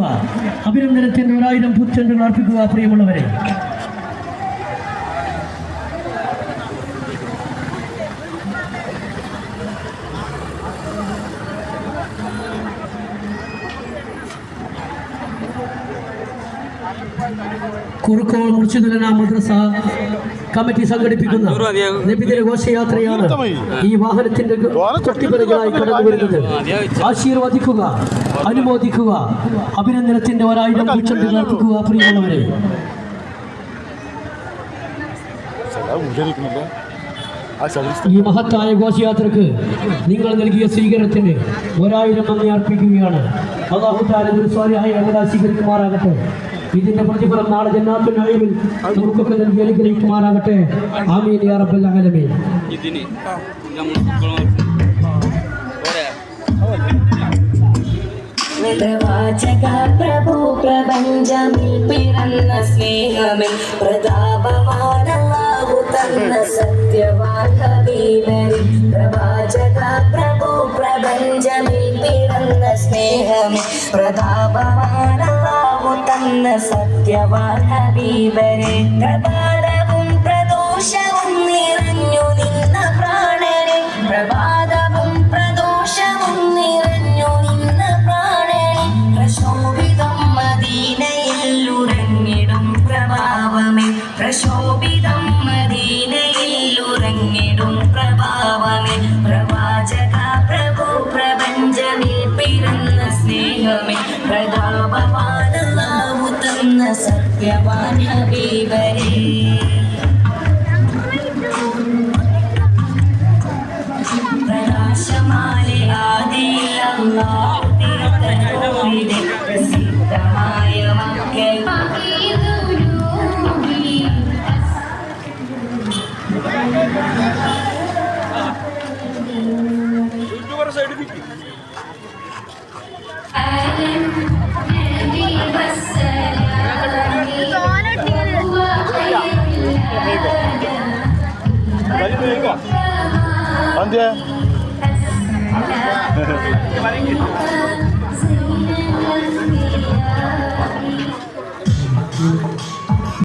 ആനന്ദിക്കുക. അഭിനന്ദനത്തിന് 1000 പൂച്ചെണ്ടുകൾ അർപ്പിക്കുക. പ്രിയമുള്ളവരെ, കുറുക്കോൾ മുർഷിദുലന മദ്രസ കമ്മിറ്റി സംഘടിപ്പിക്കുന്ന നബിദിന ഘോഷയാത്രയാണ് ഈ വാഹനത്തിന്റെ തൊട്ടിപ്പിറകിലായി കടന്നു വരുന്നത്. ആശീർവദിക്കുക, അനുമോദിക്കുക, അഭിനന്ദനത്തിന്റെ 1000 പൂച്ചെണ്ടുകൾ അർപ്പിക്കുക. പ്രിയമുള്ളവരെ, ഈ മഹത്തായ ഘോഷയാത്രക്ക് നിങ്ങൾ നൽകിയ സ്വീകരണത്തിന് 1000 നന്ദി അർപ്പിക്കുകയാണ്. അല്ലാഹു തആല സ്വാലിഹായ അമല സ്വീകരിക്കുമാറാകട്ടെ. ഇതിന്റെ പ്രതിഫലം നാളെ ജന്നാത്തുൽ നഈമിൽ നമുക്കൊക്കെ നൽകി അനുഗ്രഹിക്കുമാറാകട്ടെ. ആമീൻ യാ റബ്ബൽ ആലമീൻ. പ്രവാചക പ്രഭു പ്രപഞ്ചമിൽ പിറന്ന സ്നേഹമേ, പ്രതാപവാനല്ലാഹു തന്ന സത്യവാൻ ഹബീബരേ. പ്രവാചക പ്രഭു പ്രപഞ്ചമിൽ പിറന്ന സ്നേഹമേ, പ്രതാപവാനല്ലാഹു തന്ന സത്യവാൻ ഹബീബരേ. പ്രഭാതവും പ്രദോഷവും നിറഞ്ഞു നിന്ന പ്രാണനെ, പ്രഭാതവും പ്രദോഷവും നിറഞ്ഞു നിന്ന പ്രാണനെ. പ്രശോഭിതം മദീനയിൽ ഉറങ്ങിടും പ്രഭാവമേ, പ്രശോഭിതം മദീനയിൽ ഉറങ്ങിടും പ്രഭാവമേ. പ്രവാചക പ്രഭു പ്രപഞ്ചമിൽ പിറന്ന സ്നേഹമേ, പ്രതാപവാനല്ലാഹു തന്ന സത്യവാൻ ഹബീബരേ. പ്രകാശമാലെ ആദിയിൽ അല്ലാഹു തീർത്തനൂരിലെ പ്രസിദ്ധമായ മക്കയിൽ Thank you.